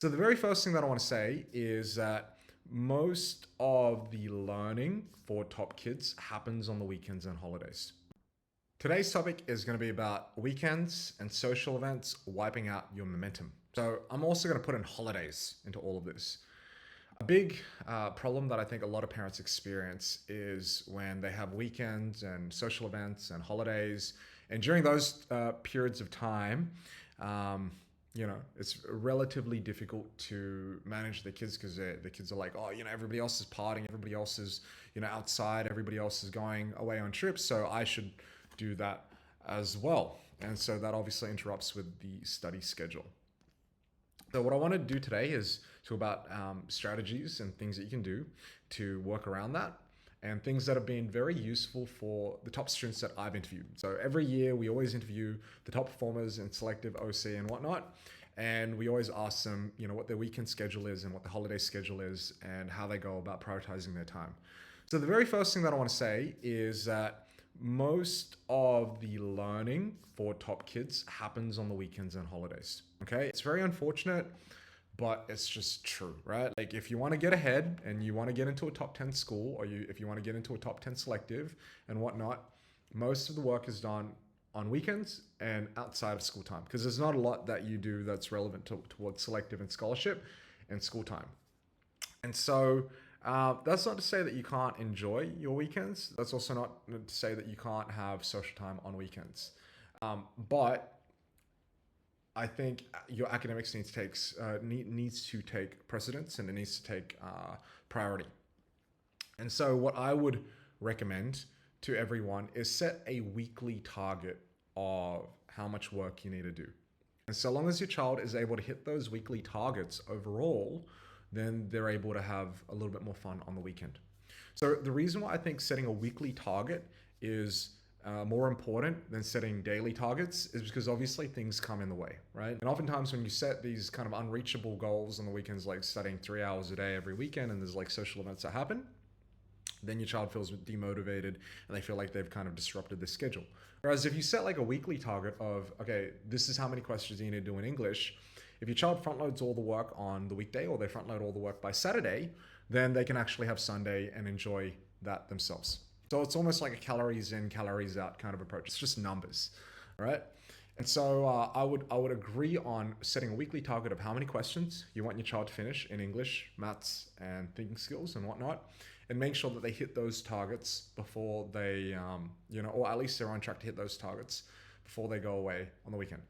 So the very first thing that I want to say is that most of the learning for top kids happens on the weekends and holidays. Today's topic is going to be about weekends and social events wiping out your momentum. So I'm also going to put in holidays into all of this. A big problem that I think a lot of parents experience is when they have weekends and social events and holidays, and during those periods of time, um, it's relatively difficult to manage the kids because the kids are like, oh, everybody else is partying, everybody else is, outside, everybody else is going away on trips, so I should do that as well. And so that obviously interrupts with the study schedule. So what I want to do today is talk about strategies and things that you can do to work around that, and things that have been very useful for the top students that I've interviewed. So every year we always interview the top performers in selective OC and whatnot, and we always ask them, what their weekend schedule is and what the holiday schedule is and how they go about prioritizing their time. So the very first thing that I want to say is that most of the learning for top kids happens on the weekends and holidays. Okay, it's very unfortunate, but it's just true, right? Like if you want to get ahead and you want to get into a top 10 school, or if you want to get into a top 10 selective and whatnot, most of the work is done on weekends and outside of school time, because there's not a lot that you do that's relevant towards selective and scholarship and school time. And so that's not to say that you can't enjoy your weekends. That's also not to say that you can't have social time on weekends. But I think your academics needs to take precedence, and it needs to take priority. And so what I would recommend to everyone is set a weekly target of how much work you need to do. And so long as your child is able to hit those weekly targets overall, then they're able to have a little bit more fun on the weekend. So the reason why I think setting a weekly target is more important than setting daily targets is because obviously things come in the way, right? And oftentimes when you set these kind of unreachable goals on the weekends, like studying 3 hours a day every weekend, and there's like social events that happen, then your child feels demotivated and they feel like they've kind of disrupted the schedule. Whereas if you set like a weekly target of, okay, this is how many questions you need to do in English, if your child front loads all the work on the weekday, or they front load all the work by Saturday, then they can actually have Sunday and enjoy that themselves. So it's almost like a calories in, calories out kind of approach. It's just numbers, right? And so I would agree on setting a weekly target of how many questions you want your child to finish in English, maths, and thinking skills and whatnot, and make sure that they hit those targets before they, or at least they're on track to hit those targets before they go away on the weekend.